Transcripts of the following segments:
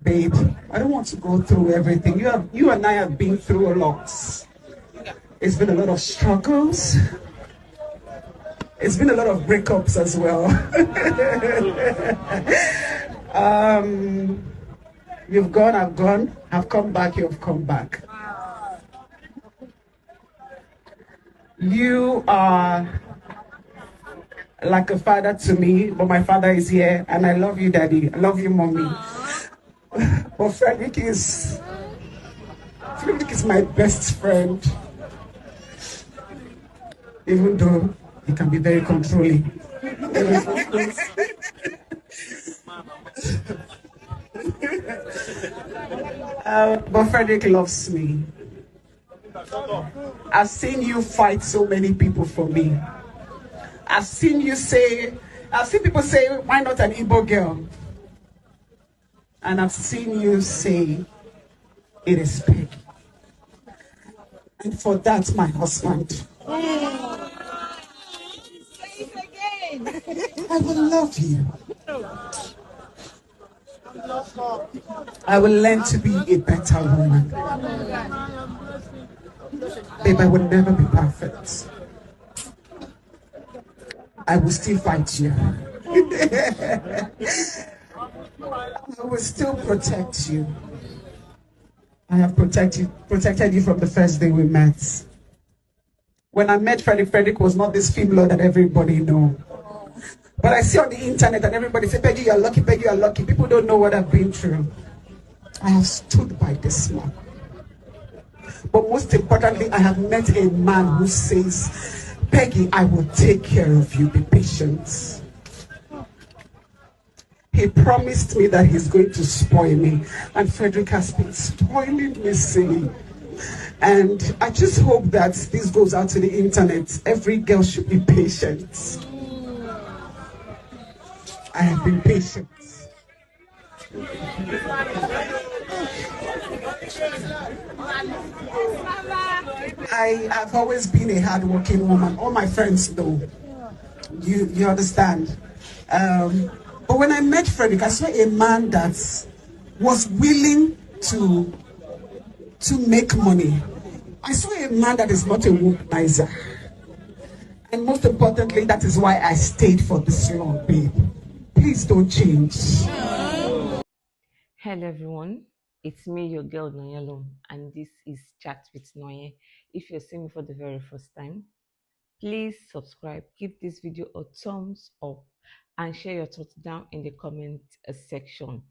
Babe, I don't want to go through everything. You and I have been through a lot. It's been a lot of struggles. It's been a lot of breakups as well. You've gone, I've gone. I've come back, you've come back. You are like a father to me, but my father is here, and I love you, Daddy. I love you, Mommy. But Frederick is my best friend, even though he can be very controlling. But Frederick loves me. I've seen you fight so many people for me. I've seen people say, why not an Igbo girl? And I've seen you say, it is Peggy. And for that, my husband, I will love you. I will learn to be a better woman. Babe, I will never be perfect. I will still fight you. I will still protect you. I have protected you from the first day we met. When I met Frederick was not this female that everybody know. But I see on the internet and everybody say, Peggy, you're lucky, Peggy, you're lucky. People don't know what I've been through. I have stood by this man. But most importantly, I have met a man who says, Peggy, I will take care of you, be patient. He promised me that he's going to spoil me. And Frederick has been spoiling me silly. And I just hope that this goes out to the internet. Every girl should be patient. I have been patient. I have always been a hardworking woman. All my friends know. You understand? But when I met Frederick, I saw a man that was willing to make money. I saw a man that is not a womanizer. And most importantly, that is why I stayed for this long, babe. Please don't change. Hello everyone, it's me, your girl Nonye, and this is Chat with Nonye. If you're seeing me for the very first time, please subscribe, give this video a thumbs up, and share your thoughts down in the comment section.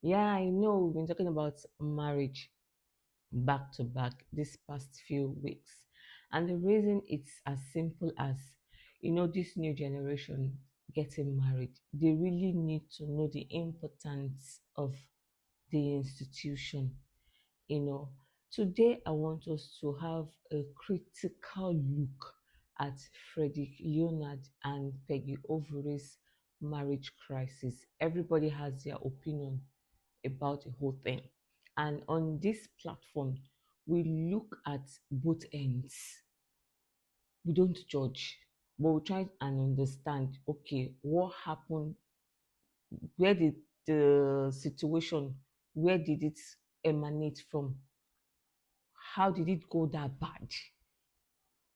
Yeah, I know we've been talking about marriage back to back this past few weeks, and the reason it's as simple as, this new generation getting married, they really need to know the importance of the institution. Today I want us to have a critical look at Frederick Leonard and Peggy Overy's marriage crisis. Everybody has their opinion about the whole thing. And on this platform, we look at both ends. We don't judge, but we try and understand, okay, what happened? Where did the situation, where did it emanate from? How did it go that bad?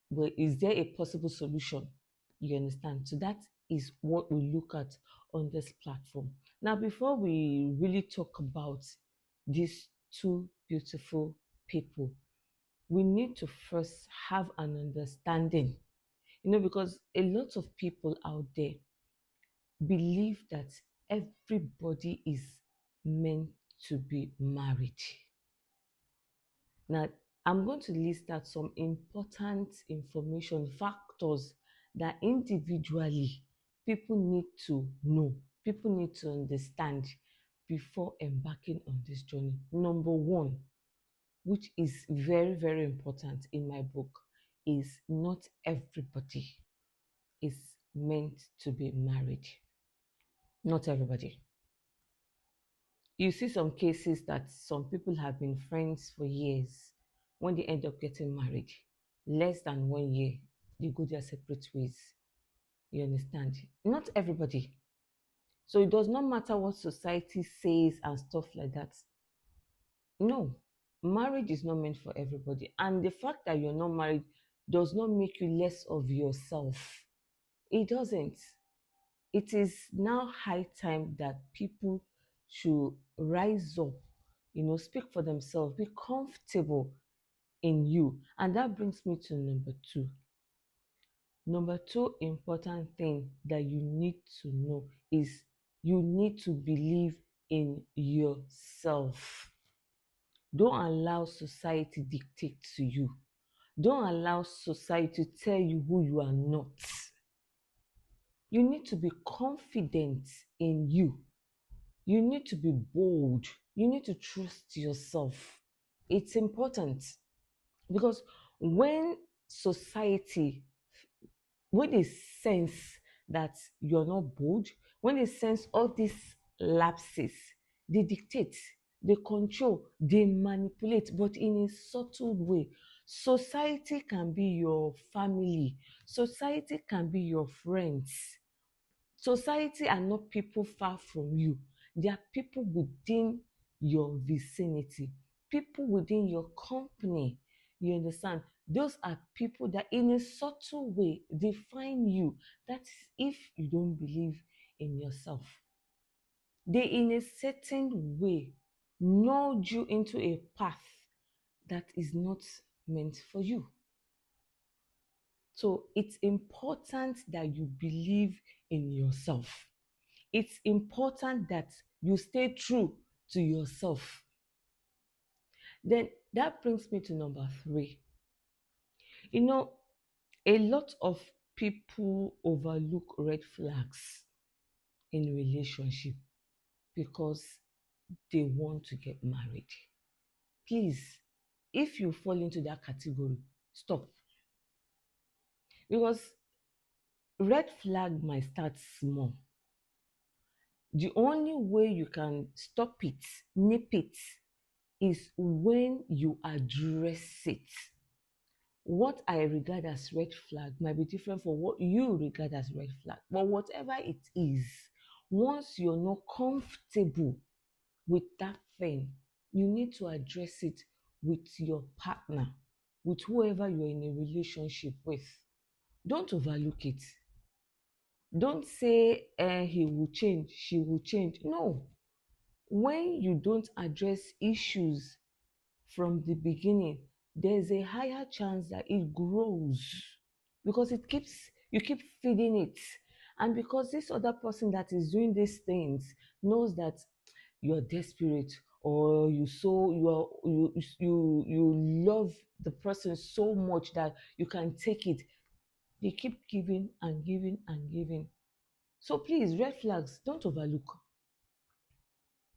Well, is there a possible solution? You understand? So that is what we look at on this platform. Now, before we really talk about these two beautiful people, we need to first have an understanding, because a lot of people out there believe that everybody is meant to be married. Now, I'm going to list out some important information, factors that individually people need to know, people need to understand before embarking on this journey. Number one, which is very, very important in my book, is not everybody is meant to be married. Not everybody. You see some cases that some people have been friends for years. When they end up getting married, less than 1 year, they go their separate ways. You understand? Not everybody. So it does not matter what society says and stuff like that. No, marriage is not meant for everybody. And the fact that you're not married does not make you less of yourself. It doesn't. It is now high time that people should rise up, speak for themselves, be comfortable in you. And that brings me to number two. Number two important thing that you need to know is you need to believe in yourself. Don't allow society dictate to you. Don't allow society to tell you who you are not. You need to be confident in you. You need to be bold. You need to trust yourself. It's important because when society, when they sense that you're not bold, when they sense all these lapses, they dictate, they control, they manipulate, but in a subtle way. Society can be your family, society can be your friends. Society are not people far from you. They are people within your vicinity, people within your company. You understand? Those are people that, in a subtle way, define you. That's if you don't believe in yourself. They, in a certain way, nudge you into a path that is not meant for you. So it's important that you believe in yourself. It's important that you stay true to yourself. Then that brings me to number three. You know, a lot of people overlook red flags in relationship because they want to get married. Please, if you fall into that category, stop. Because red flag might start small. The only way you can stop it, nip it, is when you address it. What I regard as red flag might be different from what you regard as red flag. But whatever it is, once you're not comfortable with that thing, you need to address it with your partner, with whoever you're in a relationship with. Don't overlook it. Don't say he will change, she will change. No. When you don't address issues from the beginning, there's a higher chance that it grows because you keep feeding it. And because this other person that is doing these things knows that you're desperate, or you love the person so much that you can take it, they keep giving and giving and giving. So please, red flags, don't overlook.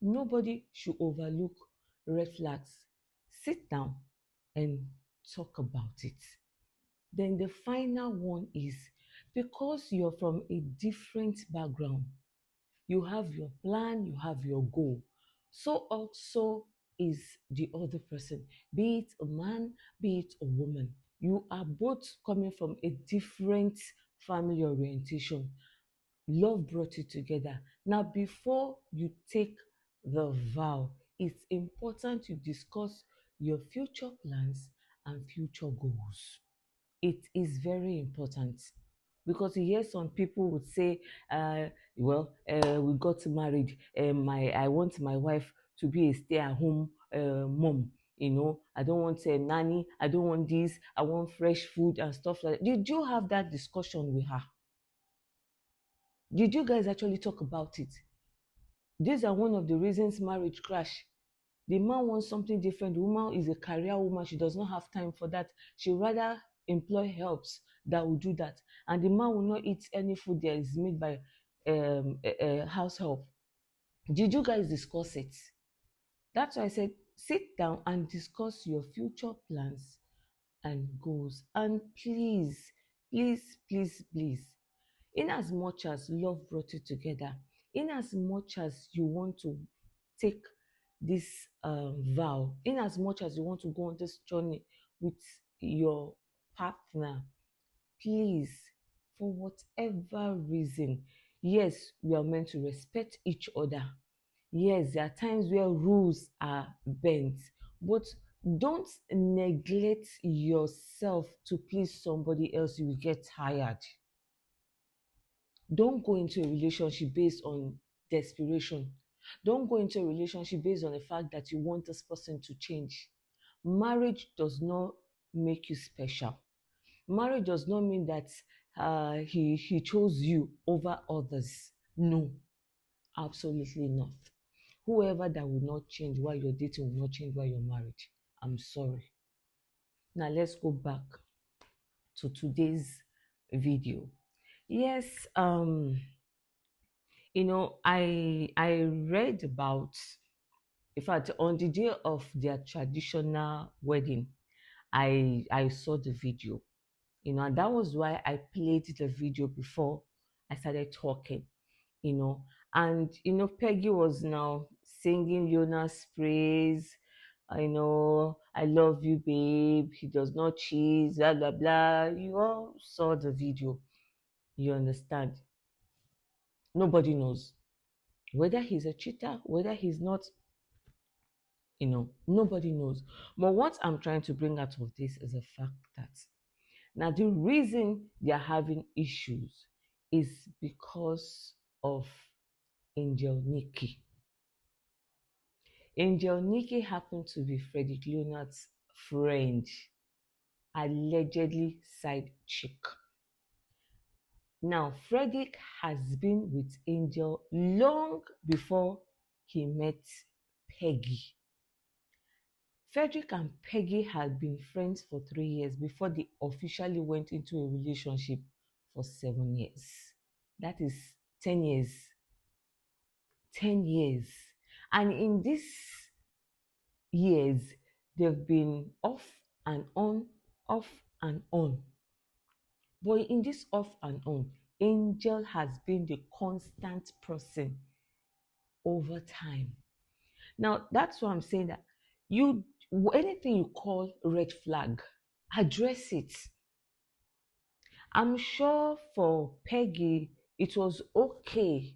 Nobody should overlook red flags. Sit down and talk about it. Then the final one is because you're from a different background, you have your plan, you have your goal. So also is the other person, be it a man, be it a woman. You are both coming from a different family orientation. Love brought you together. Now, before you take the vow, it's important you discuss your future plans and future goals. It is very important because you hear some people would say, we got married. I want my wife to be a stay-at-home mom. I don't want a nanny. I don't want this. I want fresh food and stuff like that. Did you have that discussion with her? Did you guys actually talk about it? These are one of the reasons marriage crash. The man wants something different. The woman is a career woman. She does not have time for that. She rather employ helps that will do that. And the man will not eat any food that is made by house help. Did you guys discuss it? That's why I said sit down and discuss your future plans and goals. And please, please, please, please, in as much as love brought you together, in as much as you want to take this vow, in as much as you want to go on this journey with your partner, please, for whatever reason, Yes, we are meant to respect each other. Yes, there are times where rules are bent, but don't neglect yourself to please somebody else. You will get tired. Don't go into a relationship based on desperation. Don't go into a relationship based on the fact that you want this person to change. Marriage does not make you special. Marriage does not mean that he chose you over others. No, absolutely not. Whoever that will not change while you're dating will not change while you're married. I'm sorry. Now let's go back to today's video. Yes, I read about, in fact, on the day of their traditional wedding, I saw the video, and that was why I played the video before I started talking, and Peggy was now singing Jonas praise. I love you, babe. He does not cheat, blah blah blah. You all saw the video. You understand? Nobody knows whether he's a cheater, whether he's not. Nobody knows. But what I'm trying to bring out of this is the fact that now the reason they are having issues is because of Angel Nikki. Angel Nikki happened to be Frederick Leonard's friend, allegedly side chick. Now, Frederick has been with Angel long before he met Peggy. Frederick and Peggy had been friends for 3 years before they officially went into a relationship for 7 years. That is 10 years. 10 years. And in these years, they've been off and on, off and on. But in this off and on, Angel has been the constant person over time. Now, that's why I'm saying that anything you call red flag, address it. I'm sure for Peggy, it was okay,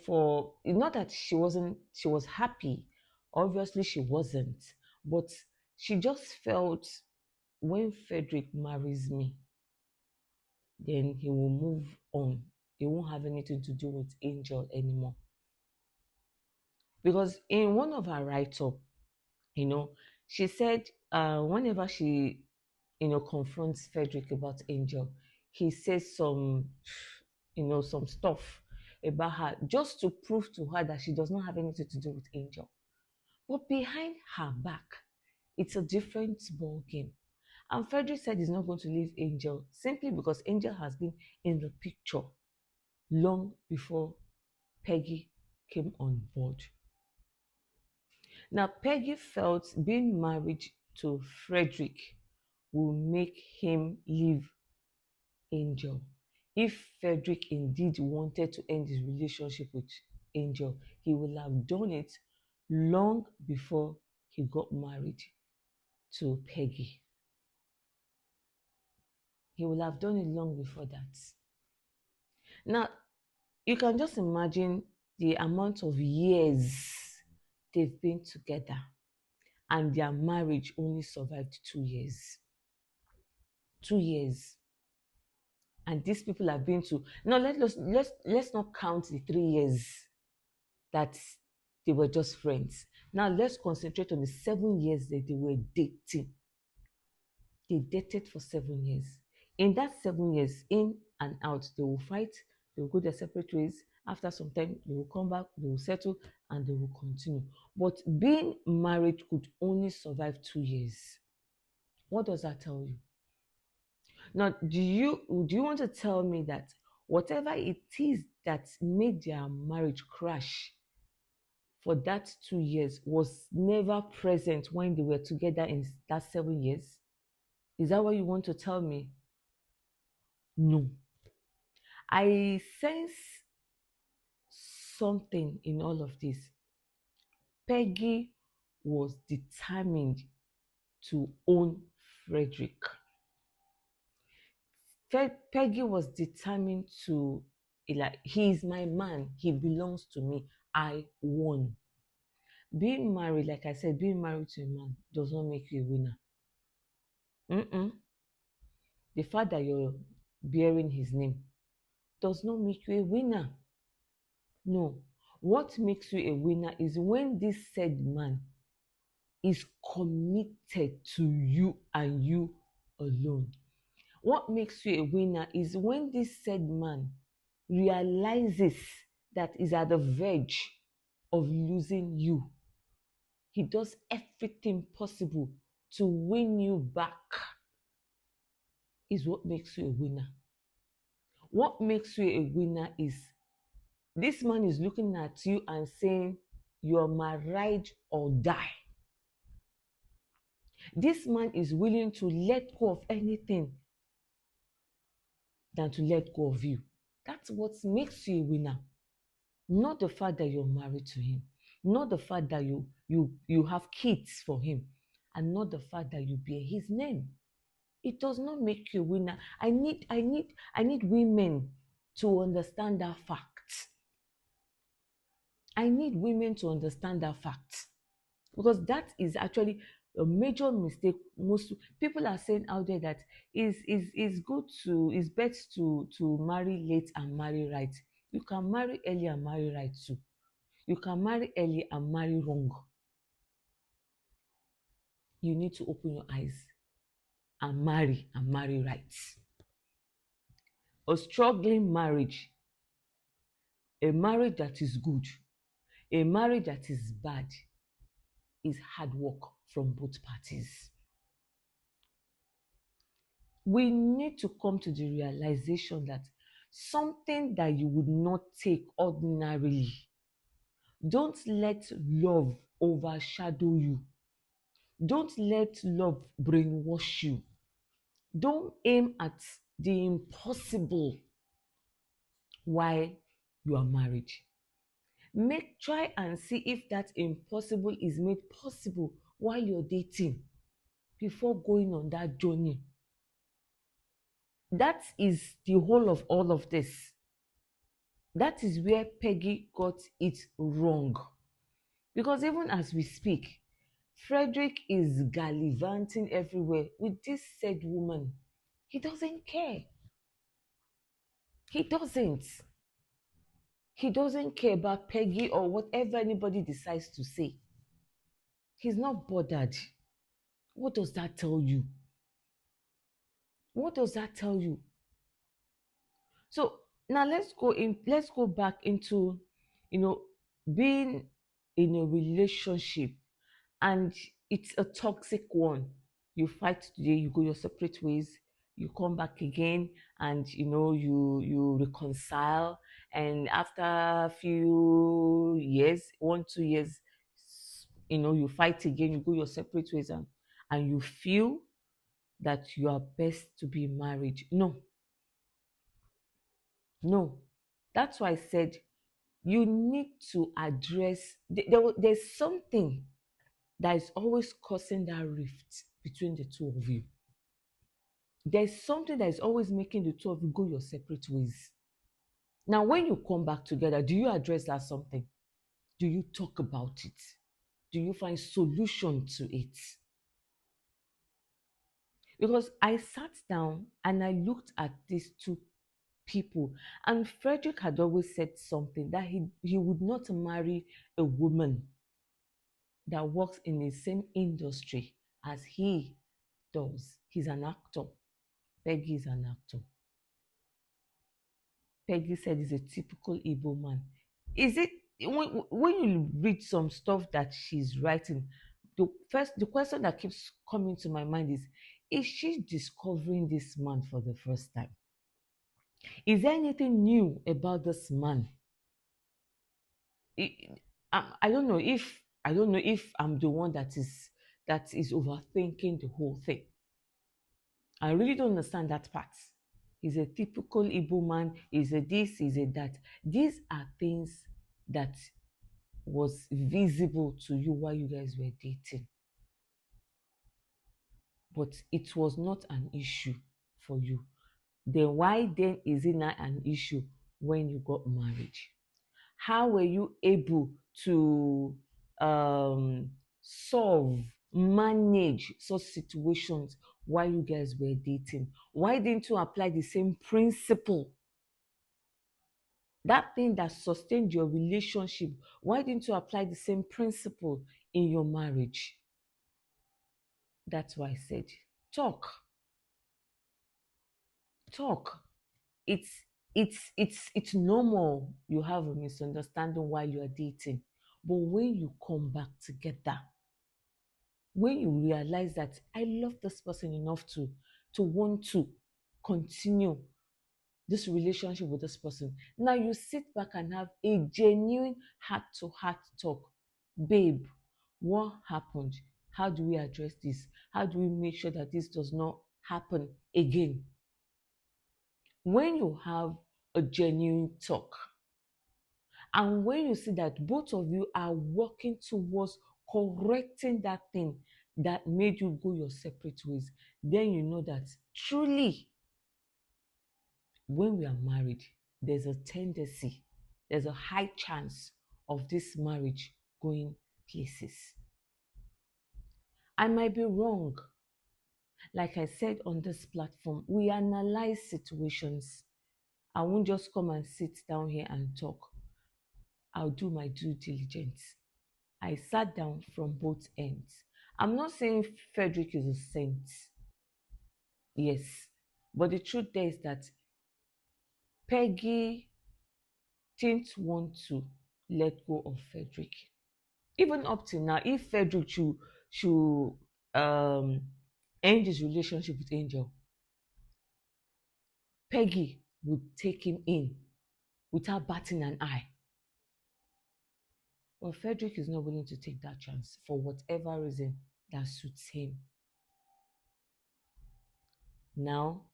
for not that she was happy. Obviously, she wasn't, but she just felt when Frederick marries me, then he will move on. He won't have anything to do with Angel anymore. Because in one of her write-up, she said whenever she, confronts Frederick about Angel, he says some stuff about her just to prove to her that she does not have anything to do with Angel. But behind her back, it's a different ball game. And Frederick said he's not going to leave Angel simply because Angel has been in the picture long before Peggy came on board. Now, Peggy felt being married to Frederick will make him leave Angel. If Frederick indeed wanted to end his relationship with Angel, he would have done it long before he got married to Peggy. He would have done it long before that. Now, you can just imagine the amount of years they've been together, and their marriage only survived 2 years. 2 years. And these people have been to, now let's not count the 3 years that they were just friends. Now let's concentrate on the 7 years that they were dating. They dated for 7 years. In that 7 years, in and out, they will fight, they will go their separate ways. After some time, they will come back, they will settle, and they will continue. But being married could only survive 2 years. What does that tell you? Now, do you want to tell me that whatever it is that made their marriage crash for that 2 years was never present when they were together in that 7 years? Is that what you want to tell me? No. I sense something in all of this. Peggy was determined to own Frederick. Peggy was determined to like he is my man, he belongs to me, I won. Being married, like I said, being married to a man does not make you a winner. Mm-mm. The fact that you're bearing his name does not make you a winner. No. What makes you a winner is when this said man is committed to you and you alone. What makes you a winner is when this said man realizes that is at the verge of losing you. He does everything possible to win you back. Is what makes you a winner. What makes you a winner is this man is looking at you and saying, you're my ride or die. This man is willing to let go of anything than to let go of you. That's what makes you a winner. Not the fact that you're married to him, not the fact that you have kids for him, and not the fact that you bear his name. It does not make you a winner. I need women to understand that fact. I need women to understand that fact. Because that is actually a major mistake. Most people are saying out there that is good to is best to marry late and marry right. You can marry early and marry right too. You can marry early and marry wrong. You need to open your eyes and marry right. A struggling marriage, a marriage that is good, a marriage that is bad, is hard work from both parties. We need to come to the realization that something that you would not take ordinarily, don't let love overshadow you. Don't let love brainwash you. Don't aim at the impossible while you are married. Try and see if that impossible is made possible while you're dating before going on that journey. That is the whole of all of this. That is where Peggy got it wrong. Because even as we speak, Frederick is gallivanting everywhere with this said woman. He doesn't care. He doesn't. He doesn't care about Peggy or whatever anybody decides to say. He's not bothered. What does that tell you? What does that tell you? So now let's go back into, being in a relationship and it's a toxic one. You fight today, you go your separate ways, you come back again, and you reconcile, and after a few years, 1 2 years, you fight again, you go your separate ways, and you feel that you are best to be married. No, that's why I said you need to address there's something that is always causing that rift between the two of you. There's something that is always making the two of you go your separate ways. Now, when you come back together, do you address that something? Do you talk about it? Do you find solution to it? Because I sat down and I looked at these two people, and Frederick had always said something that he would not marry a woman that works in the same industry as he does. He's an actor. Peggy is an actor. Peggy said he's a typical Igbo man. Is it when you read some stuff that she's writing, the question that keeps coming to my mind is she discovering this man for the first time? Is there anything new about this man? I don't know if I'm the one that is overthinking the whole thing. I really don't understand that part. He's a typical Igbo man, he's a this, he's a that. These are things that was visible to you while you guys were dating. But it was not an issue for you. Then why then is it not an issue when you got married? How were you able to solve, manage such situations while you guys were dating? Why didn't you apply the same principle? That thing that sustained your relationship, why didn't you apply the same principle in your marriage? That's why I said, talk, talk. It's it's normal you have a misunderstanding while you are dating, but when you come back together, when you realize that I love this person enough to want to continue this relationship with this person, now you sit back and have a genuine heart to heart talk. Babe, what happened? How do we address this? How do we make sure that this does not happen again? When you have a genuine talk, and when you see that both of you are working towards correcting that thing that made you go your separate ways, then you know that truly, when we are married, there's a tendency, there's a high chance of this marriage going places. I might be wrong. Like I said on this platform, we analyze situations. I won't just come and sit down here and talk. I'll do my due diligence. I sat down from both ends. I'm not saying Frederick is a saint. Yes. But the truth there is that Peggy didn't want to let go of Frederick. Even up till now, if Frederick should um, end his relationship with Angel, Peggy would take him in without batting an eye. But Frederick is not willing to take that chance for whatever reason that suits him. Now,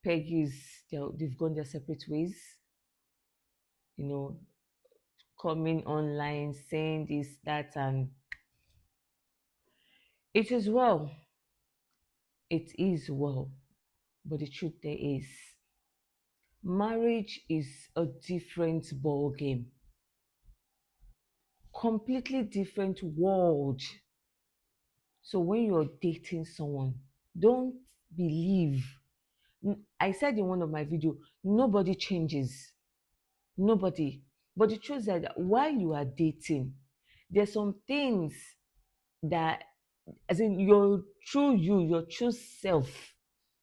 they've gone their separate ways, you know, coming online, saying this, that, and it is well. It is well. But the truth there is, marriage is a different ball game, completely different world. So when you're dating someone, don't believe. I said in one of my videos, nobody changes. Nobody. But the truth is that while you are dating, there's some things that, as in your true you, your true self,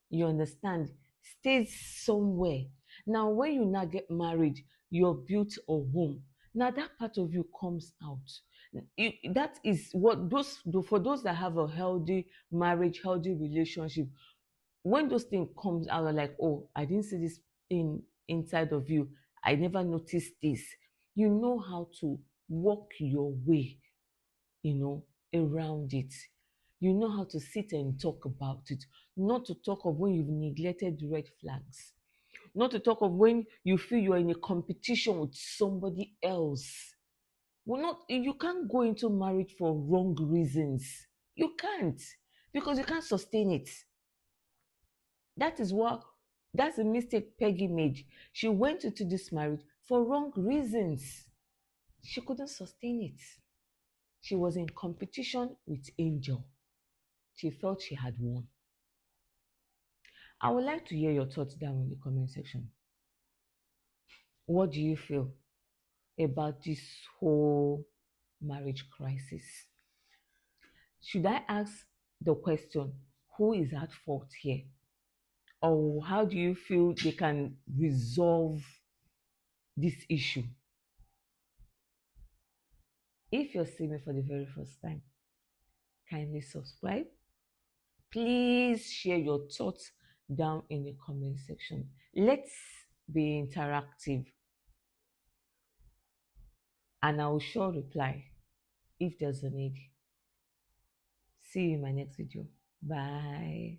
you understand, stays somewhere. Now, when you now get married, you're built a home. Now that part of you comes out. That is what those for those that have a healthy marriage, healthy relationship. When those things comes out, are like, oh, I didn't see this thing inside of you. I never noticed this. You know how to walk your way, you know, around it. You know how to sit and talk about it. Not to talk of when you've neglected red flags. Not to talk of when you feel you're in a competition with somebody else. You can't go into marriage for wrong reasons. You can't, because you can't sustain it. That's a mistake Peggy made. She went into this marriage for wrong reasons. She couldn't sustain it. She was in competition with Angel. She felt she had won. I would like to hear your thoughts down in the comment section. What do you feel about this whole marriage crisis? Should I ask the question, who is at fault here? Or how do you feel they can resolve this issue? If you're seeing me for the very first time, kindly subscribe. Please share your thoughts down in the comment section. Let's be interactive, and I will sure reply if there's a need. See you in my next video. Bye.